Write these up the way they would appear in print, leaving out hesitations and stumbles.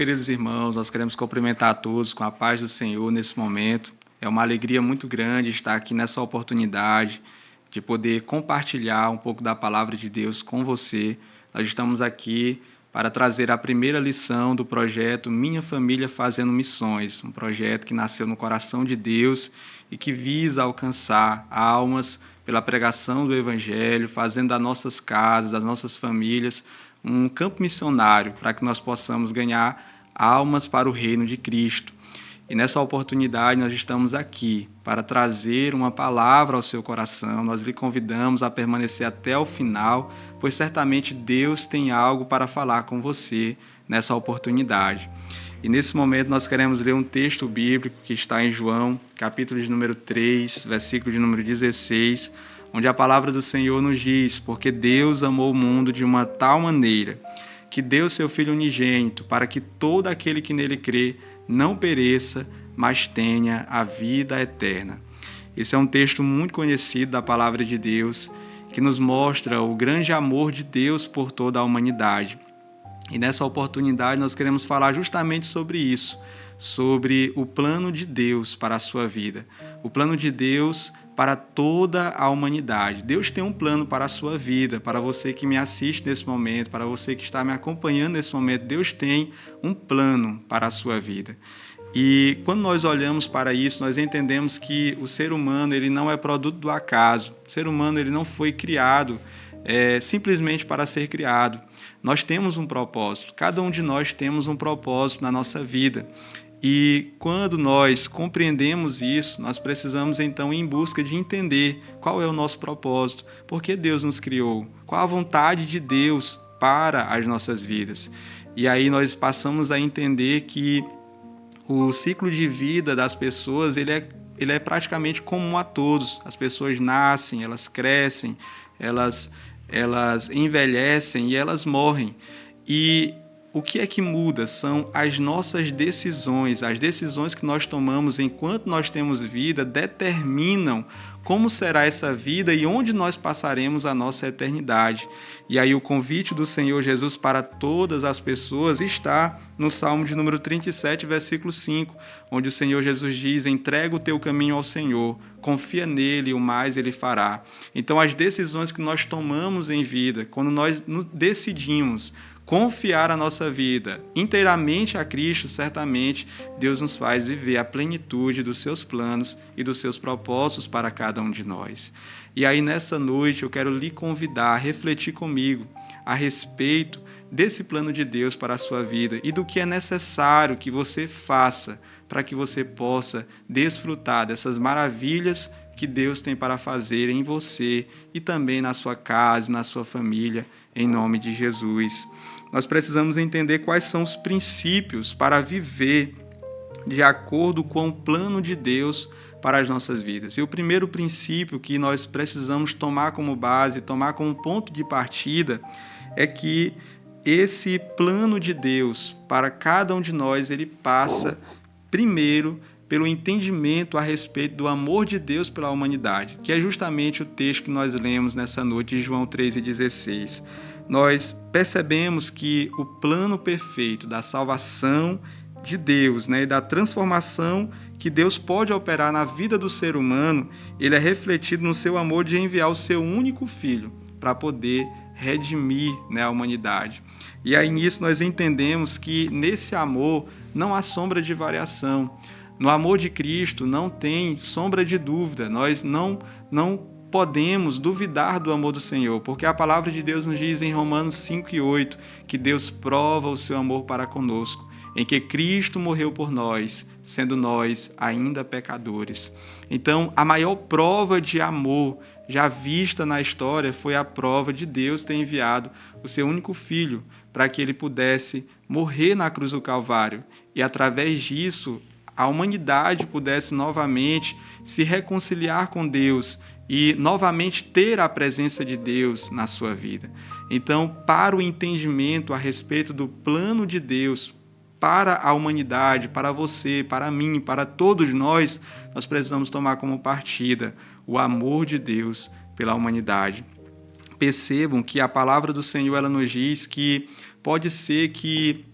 queridos irmãos, nós queremos cumprimentar a todos com a paz do Senhor nesse momento. É uma alegria muito grande estar aqui nessa oportunidade de poder compartilhar um pouco da palavra de Deus com você. Nós estamos aqui para trazer a primeira lição do projeto Minha Família Fazendo Missões, um projeto que nasceu no coração de Deus e que visa alcançar almas pela pregação do Evangelho, fazendo das nossas casas, das nossas famílias, um campo missionário para que nós possamos ganhar almas para o reino de Cristo. E nessa oportunidade nós estamos aqui para trazer uma palavra ao seu coração. Nós lhe convidamos a permanecer até o final, pois certamente Deus tem algo para falar com você nessa oportunidade. E nesse momento nós queremos ler um texto bíblico que está em João, capítulo de número 3, versículo de número 16, onde a palavra do Senhor nos diz: porque Deus amou o mundo de uma tal maneira que deu seu Filho unigênito, para que todo aquele que nele crê não pereça, mas tenha a vida eterna. Esse é um texto muito conhecido da palavra de Deus, que nos mostra o grande amor de Deus por toda a humanidade. E nessa oportunidade nós queremos falar justamente sobre isso, sobre o plano de Deus para a sua vida, o plano de Deus para toda a humanidade. Deus tem um plano para a sua vida, para você que me assiste nesse momento, para você que está me acompanhando nesse momento. Deus tem um plano para a sua vida. E quando nós olhamos para isso, nós entendemos que o ser humano ele não é produto do acaso. O ser humano ele não foi criado simplesmente para ser criado. Nós temos um propósito, cada um de nós temos um propósito na nossa vida. E quando nós compreendemos isso, nós precisamos então ir em busca de entender qual é o nosso propósito, por que Deus nos criou, qual a vontade de Deus para as nossas vidas. E aí nós passamos a entender que o ciclo de vida das pessoas ele é praticamente comum a todos. As pessoas nascem, elas crescem, elas envelhecem e elas morrem. E o que é que muda? São as nossas decisões. As decisões que nós tomamos enquanto nós temos vida determinam como será essa vida e onde nós passaremos a nossa eternidade. E aí o convite do Senhor Jesus para todas as pessoas está no Salmo de número 37, versículo 5, onde o Senhor Jesus diz: entrega o teu caminho ao Senhor, confia nele e o mais ele fará. Então as decisões que nós tomamos em vida, quando nós decidimos confiar a nossa vida inteiramente a Cristo, certamente Deus nos faz viver a plenitude dos seus planos e dos seus propósitos para cada um de nós. E aí nessa noite eu quero lhe convidar a refletir comigo a respeito desse plano de Deus para a sua vida e do que é necessário que você faça para que você possa desfrutar dessas maravilhas que Deus tem para fazer em você e também na sua casa, na sua família, em nome de Jesus. Nós precisamos entender quais são os princípios para viver de acordo com o plano de Deus para as nossas vidas. E o primeiro princípio que nós precisamos tomar como base, tomar como ponto de partida, é que esse plano de Deus para cada um de nós, ele passa primeiro pelo entendimento a respeito do amor de Deus pela humanidade, que é justamente o texto que nós lemos nessa noite de João 3,16. Nós percebemos que o plano perfeito da salvação de Deus, e da transformação que Deus pode operar na vida do ser humano, ele é refletido no seu amor de enviar o seu único Filho para poder redimir a humanidade. E aí nisso nós entendemos que nesse amor não há sombra de variação. No amor de Cristo não tem sombra de dúvida. Nós não podemos duvidar do amor do Senhor, porque a palavra de Deus nos diz em Romanos 5:8 que Deus prova o seu amor para conosco, em que Cristo morreu por nós, sendo nós ainda pecadores. Então, a maior prova de amor já vista na história foi a prova de Deus ter enviado o seu único Filho para que ele pudesse morrer na cruz do Calvário e, através disso, a humanidade pudesse novamente se reconciliar com Deus e novamente ter a presença de Deus na sua vida. Então, para o entendimento a respeito do plano de Deus para a humanidade, para você, para mim, para todos nós, nós precisamos tomar como partida o amor de Deus pela humanidade. Percebam que a palavra do Senhor ela nos diz que pode ser que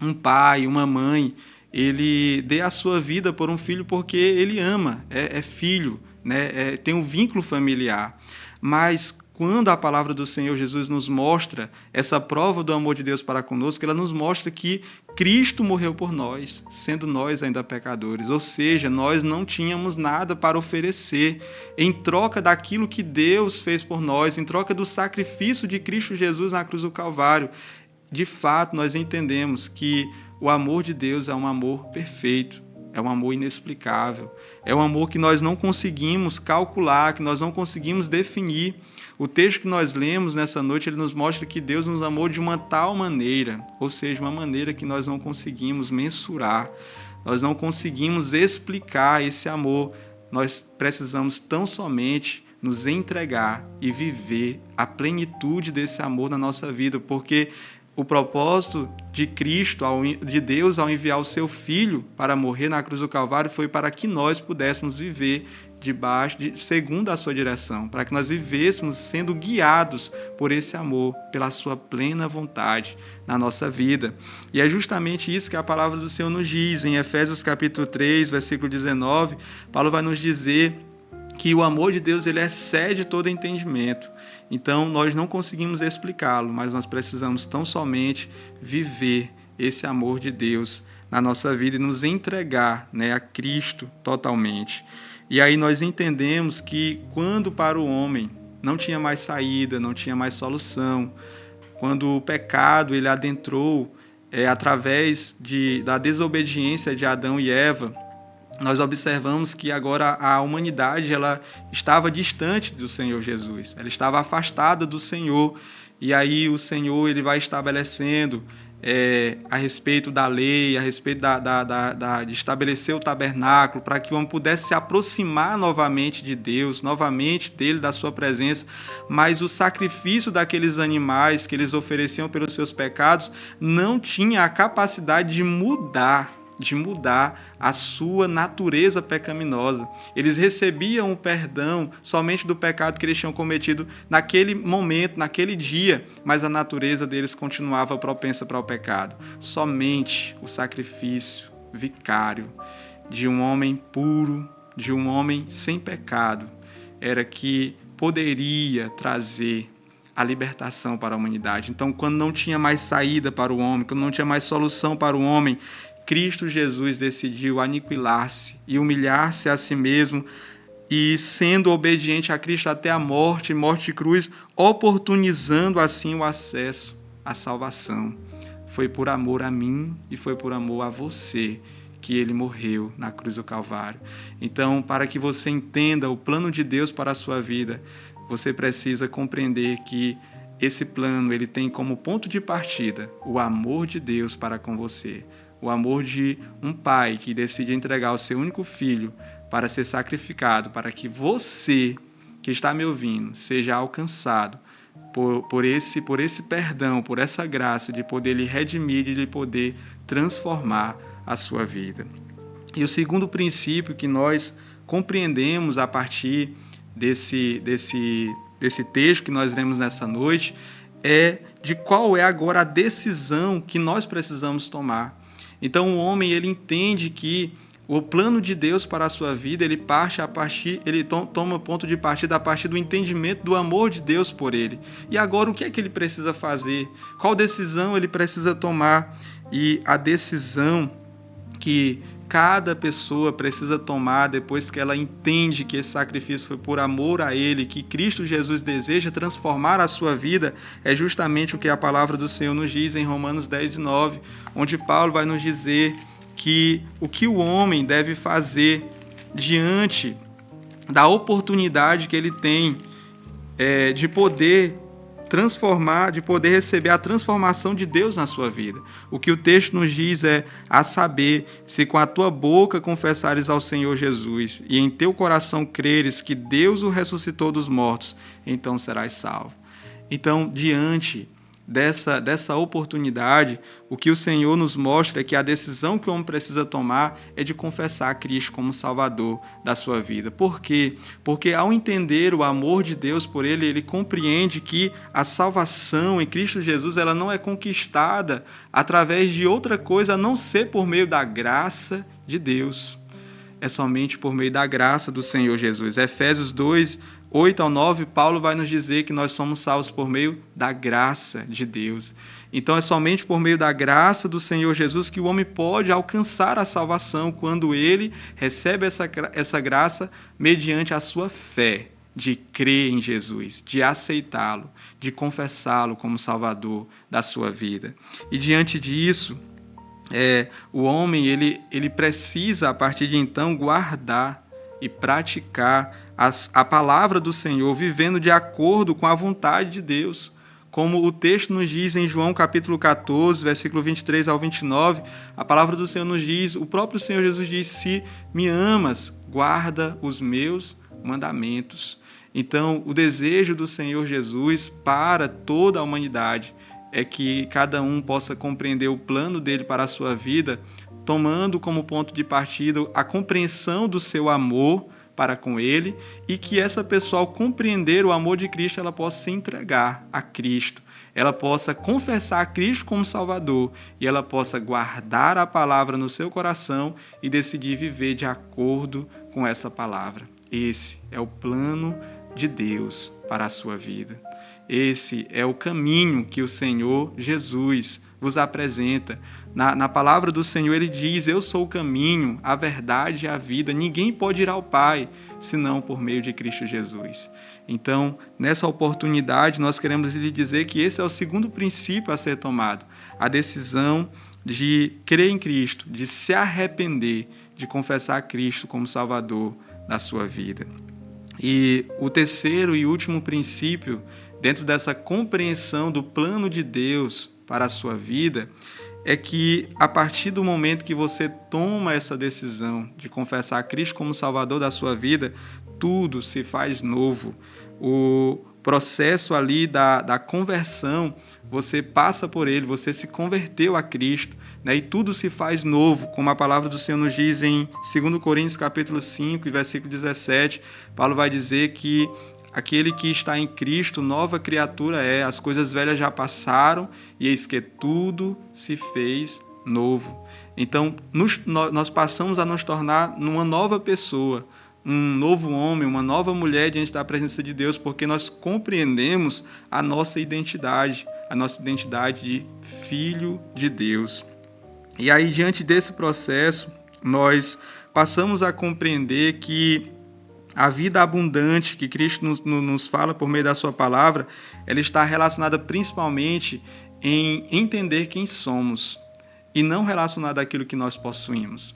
um pai, uma mãe, ele dê a sua vida por um filho porque ele ama, é filho, né? Tem um vínculo familiar. Mas quando a palavra do Senhor Jesus nos mostra essa prova do amor de Deus para conosco, ela nos mostra que Cristo morreu por nós, sendo nós ainda pecadores. Ou seja, nós não tínhamos nada para oferecer em troca daquilo que Deus fez por nós, em troca do sacrifício de Cristo Jesus na cruz do Calvário. De fato, nós entendemos que o amor de Deus é um amor perfeito, é um amor inexplicável, é um amor que nós não conseguimos calcular, que nós não conseguimos definir. O texto que nós lemos nessa noite, ele nos mostra que Deus nos amou de uma tal maneira, ou seja, uma maneira que nós não conseguimos mensurar, nós não conseguimos explicar esse amor. Nós precisamos tão somente nos entregar e viver a plenitude desse amor na nossa vida, porque o propósito de Cristo, de Deus, ao enviar o seu Filho para morrer na cruz do Calvário, foi para que nós pudéssemos viver segundo a sua direção, para que nós vivêssemos sendo guiados por esse amor, pela sua plena vontade na nossa vida. E é justamente isso que a palavra do Senhor nos diz. Em Efésios capítulo 3, versículo 19, Paulo vai nos dizer que o amor de Deus ele excede todo entendimento. Então, nós não conseguimos explicá-lo, mas nós precisamos tão somente viver esse amor de Deus na nossa vida e nos entregar, né, a Cristo totalmente. E aí nós entendemos que quando para o homem não tinha mais saída, não tinha mais solução, quando o pecado ele adentrou através da desobediência de Adão e Eva, nós observamos que agora a humanidade ela estava distante do Senhor Jesus, ela estava afastada do Senhor, e aí o Senhor ele vai estabelecendo a respeito da lei, a respeito de estabelecer o tabernáculo, para que o homem pudesse se aproximar novamente de Deus, novamente dele, da sua presença, mas o sacrifício daqueles animais que eles ofereciam pelos seus pecados não tinha a capacidade de mudar a sua natureza pecaminosa. Eles recebiam o perdão somente do pecado que eles tinham cometido naquele momento, naquele dia, mas a natureza deles continuava propensa para o pecado. Somente o sacrifício vicário de um homem puro, de um homem sem pecado, era que poderia trazer a libertação para a humanidade. Então, quando não tinha mais saída para o homem, quando não tinha mais solução para o homem, Cristo Jesus decidiu aniquilar-se e humilhar-se a si mesmo e, sendo obediente a Cristo até a morte de cruz, oportunizando assim o acesso à salvação. Foi por amor a mim e foi por amor a você que ele morreu na cruz do Calvário. Então, para que você entenda o plano de Deus para a sua vida, você precisa compreender que esse plano ele tem como ponto de partida o amor de Deus para com você. O amor de um pai que decide entregar o seu único filho para ser sacrificado, para que você, que está me ouvindo, seja alcançado por esse perdão, por essa graça de poder lhe redimir, de lhe poder transformar a sua vida. E o segundo princípio que nós compreendemos a partir desse texto que nós lemos nessa noite é de qual é agora a decisão que nós precisamos tomar. Então o homem ele entende que o plano de Deus para a sua vida ele toma ponto de partida a partir do entendimento do amor de Deus por ele. E agora o que é que ele precisa fazer? Qual decisão ele precisa tomar? E a decisão que cada pessoa precisa tomar depois que ela entende que esse sacrifício foi por amor a ele, que Cristo Jesus deseja transformar a sua vida, é justamente o que a palavra do Senhor nos diz em Romanos 10:9, onde Paulo vai nos dizer que o que o homem deve fazer diante da oportunidade que ele tem de poder transformar, de poder receber a transformação de Deus na sua vida. O que o texto nos diz é a saber, se com a tua boca confessares ao Senhor Jesus e em teu coração creres que Deus o ressuscitou dos mortos, então serás salvo. Então, diante dessa oportunidade, o que o Senhor nos mostra é que a decisão que o homem precisa tomar é de confessar a Cristo como Salvador da sua vida. Por quê? Porque ao entender o amor de Deus por ele, ele compreende que a salvação em Cristo Jesus ela não é conquistada através de outra coisa a não ser por meio da graça de Deus. É somente por meio da graça do Senhor Jesus. Efésios 2, 8 ao 9, Paulo vai nos dizer que nós somos salvos por meio da graça de Deus. Então é somente por meio da graça do Senhor Jesus que o homem pode alcançar a salvação quando ele recebe essa graça mediante a sua fé, de crer em Jesus, de aceitá-lo, de confessá-lo como Salvador da sua vida. E diante disso, o homem ele precisa, a partir de então, guardar e praticar a palavra do Senhor, vivendo de acordo com a vontade de Deus. Como o texto nos diz em João capítulo 14, versículo 23 ao 29, a palavra do Senhor nos diz, o próprio Senhor Jesus diz, se me amas, guarda os meus mandamentos. Então, o desejo do Senhor Jesus para toda a humanidade é que cada um possa compreender o plano dele para a sua vida, tomando como ponto de partida a compreensão do seu amor para com ele, e que essa pessoa, ao compreender o amor de Cristo, ela possa se entregar a Cristo, ela possa confessar a Cristo como Salvador, e ela possa guardar a palavra no seu coração e decidir viver de acordo com essa palavra. Esse é o plano de Deus para a sua vida. Esse é o caminho que o Senhor Jesus vos apresenta. Na palavra do Senhor ele diz, eu sou o caminho, a verdade e a vida. Ninguém pode ir ao Pai, senão por meio de Cristo Jesus. Então, nessa oportunidade, nós queremos lhe dizer que esse é o segundo princípio a ser tomado. A decisão de crer em Cristo, de se arrepender, de confessar Cristo como Salvador da sua vida. E o terceiro e último princípio, dentro dessa compreensão do plano de Deus para a sua vida, é que a partir do momento que você toma essa decisão de confessar a Cristo como Salvador da sua vida, tudo se faz novo. O processo ali da conversão, você passa por ele, você se converteu a Cristo, né? E tudo se faz novo, como a palavra do Senhor nos diz em 2 Coríntios capítulo 5, versículo 17, Paulo vai dizer que aquele que está em Cristo, nova criatura é, as coisas velhas já passaram e eis que tudo se fez novo. Então, nós passamos a nos tornar numa nova pessoa, um novo homem, uma nova mulher diante da presença de Deus, porque nós compreendemos a nossa identidade de filho de Deus. E aí, diante desse processo, nós passamos a compreender que a vida abundante que Cristo nos fala por meio da sua palavra, ela está relacionada principalmente em entender quem somos e não relacionada àquilo que nós possuímos.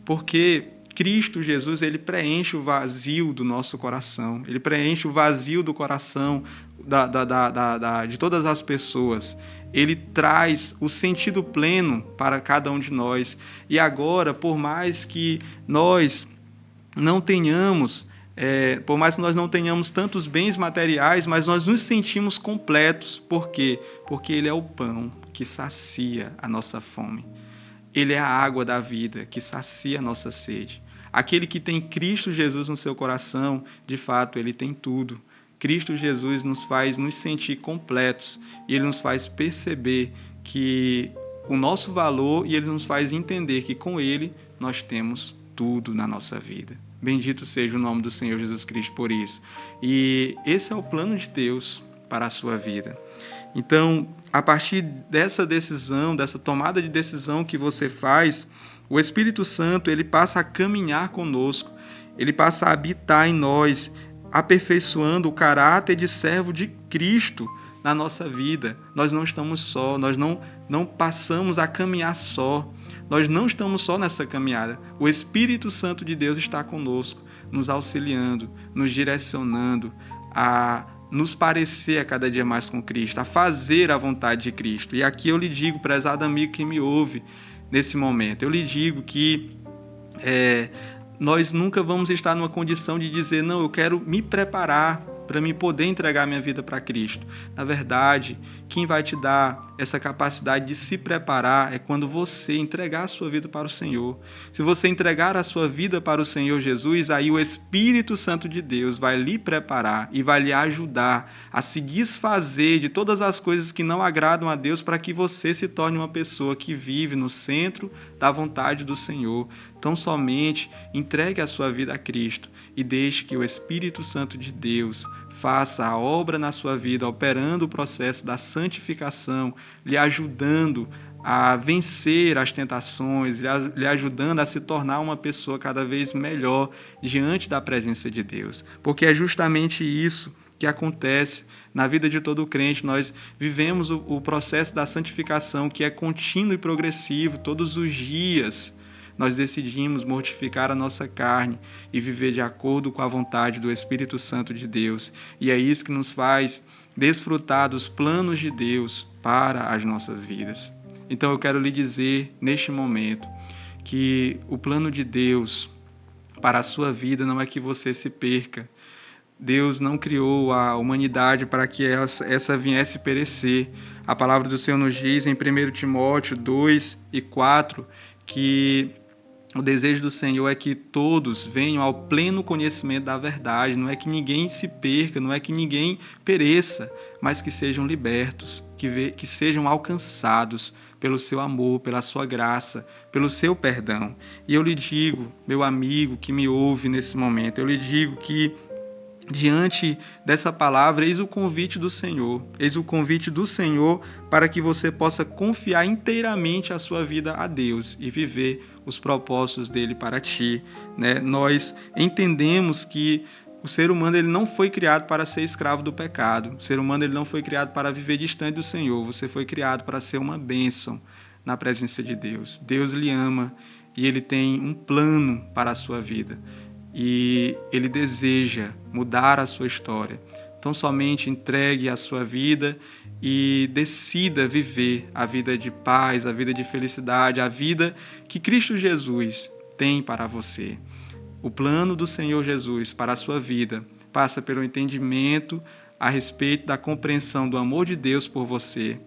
Porque Cristo Jesus, ele preenche o vazio do nosso coração, ele preenche o vazio do coração de todas as pessoas. Ele traz o sentido pleno para cada um de nós. E agora, por mais que nós não tenhamos tantos bens materiais, mas nós nos sentimos completos. Por quê? Porque ele é o pão que sacia a nossa fome. Ele é a água da vida que sacia a nossa sede. Aquele que tem Cristo Jesus no seu coração, de fato, ele tem tudo. Cristo Jesus nos faz nos sentir completos e ele nos faz perceber que o nosso valor, e ele nos faz entender que com ele nós temos tudo na nossa vida. Bendito seja o nome do Senhor Jesus Cristo por isso. E esse é o plano de Deus para a sua vida. Então, a partir dessa decisão, dessa tomada de decisão que você faz, o Espírito Santo ele passa a caminhar conosco, ele passa a habitar em nós, aperfeiçoando o caráter de servo de Cristo na nossa vida. Nós não estamos só, nós não passamos a caminhar só. Nós não estamos só nessa caminhada. O Espírito Santo de Deus está conosco, nos auxiliando, nos direcionando a nos parecer a cada dia mais com Cristo, a fazer a vontade de Cristo. E aqui eu lhe digo, prezado amigo que me ouve nesse momento, eu lhe digo que nós nunca vamos estar numa condição de dizer, não, eu quero me preparar para mim poder entregar minha vida para Cristo. Na verdade, quem vai te dar essa capacidade de se preparar é quando você entregar a sua vida para o Senhor. Se você entregar a sua vida para o Senhor Jesus, aí o Espírito Santo de Deus vai lhe preparar e vai lhe ajudar a se desfazer de todas as coisas que não agradam a Deus para que você se torne uma pessoa que vive no centro da vontade do Senhor. Então, somente entregue a sua vida a Cristo e deixe que o Espírito Santo de Deus faça a obra na sua vida, operando o processo da santificação, lhe ajudando a vencer as tentações, lhe ajudando a se tornar uma pessoa cada vez melhor diante da presença de Deus. Porque é justamente isso que acontece na vida de todo crente. Nós vivemos o processo da santificação, que é contínuo e progressivo. Todos os dias nós decidimos mortificar a nossa carne e viver de acordo com a vontade do Espírito Santo de Deus. E é isso que nos faz desfrutar dos planos de Deus para as nossas vidas. Então eu quero lhe dizer, neste momento, que o plano de Deus para a sua vida não é que você se perca. Deus não criou a humanidade para que essa viesse perecer. A palavra do Senhor nos diz em 1 Timóteo 2:4 que o desejo do Senhor é que todos venham ao pleno conhecimento da verdade. Não é que ninguém se perca, não é que ninguém pereça, mas que sejam libertos, que sejam alcançados pelo seu amor, pela sua graça, pelo seu perdão. E eu lhe digo, meu amigo que me ouve nesse momento, eu lhe digo que diante dessa palavra, eis o convite do Senhor. Eis o convite do Senhor para que você possa confiar inteiramente a sua vida a Deus e viver os propósitos dele para ti, né? Nós entendemos que o ser humano ele não foi criado para ser escravo do pecado. O ser humano ele não foi criado para viver distante do Senhor. Você foi criado para ser uma bênção na presença de Deus. Deus lhe ama e ele tem um plano para a sua vida. E ele deseja mudar a sua história. Então somente entregue a sua vida e decida viver a vida de paz, a vida de felicidade, a vida que Cristo Jesus tem para você. O plano do Senhor Jesus para a sua vida passa pelo entendimento a respeito da compreensão do amor de Deus por você.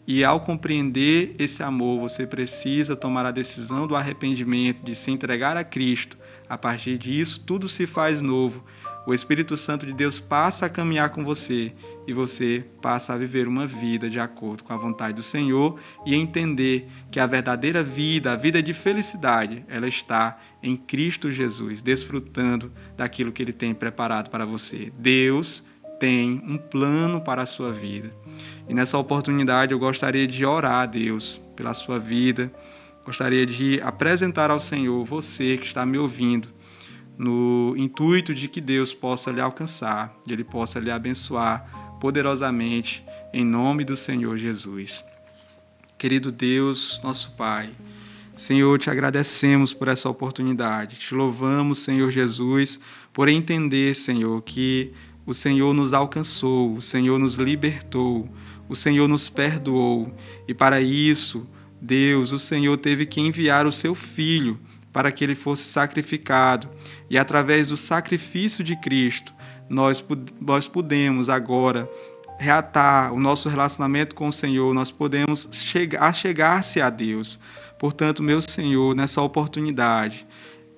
E ao compreender esse amor, você precisa tomar a decisão do arrependimento, de se entregar a Cristo. A partir disso, tudo se faz novo. O Espírito Santo de Deus passa a caminhar com você e você passa a viver uma vida de acordo com a vontade do Senhor e entender que a verdadeira vida, a vida de felicidade, ela está em Cristo Jesus, desfrutando daquilo que Ele tem preparado para você. Deus tem um plano para a sua vida. E nessa oportunidade eu gostaria de orar a Deus pela sua vida. Gostaria de apresentar ao Senhor você que está me ouvindo, no intuito de que Deus possa lhe alcançar, e Ele possa lhe abençoar poderosamente, em nome do Senhor Jesus. Querido Deus, nosso Pai, Senhor, te agradecemos por essa oportunidade, te louvamos, Senhor Jesus, por entender, Senhor, que o Senhor nos alcançou, o Senhor nos libertou, o Senhor nos perdoou, e para isso, Deus, o Senhor teve que enviar o seu Filho para que ele fosse sacrificado. E através do sacrifício de Cristo, nós podemos agora reatar o nosso relacionamento com o Senhor, nós podemos chegar-se a Deus. Portanto, meu Senhor, nessa oportunidade,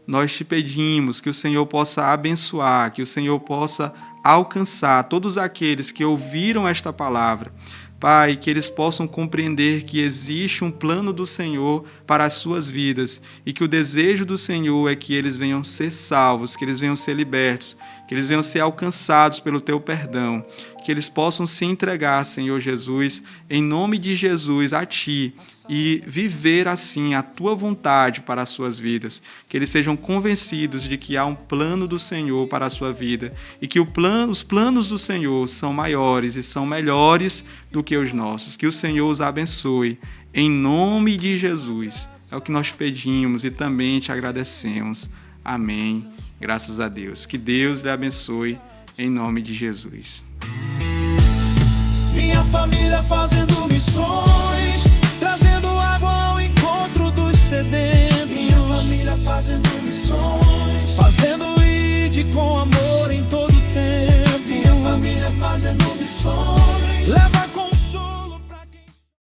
nós te pedimos que o Senhor possa abençoar, que o Senhor possa alcançar todos aqueles que ouviram esta palavra. Pai, que eles possam compreender que existe um plano do Senhor para as suas vidas e que o desejo do Senhor é que eles venham ser salvos, que eles venham ser libertos, que eles venham ser alcançados pelo Teu perdão, que eles possam se entregar, Senhor Jesus, em nome de Jesus, a Ti e viver assim a Tua vontade para as suas vidas, que eles sejam convencidos de que há um plano do Senhor para a sua vida e que os planos do Senhor são maiores e são melhores do que os nossos. Que o Senhor os abençoe, em nome de Jesus. É o que nós pedimos e também te agradecemos. Amém. Graças a Deus. Que Deus lhe abençoe, em nome de Jesus. Minha família fazendo missões.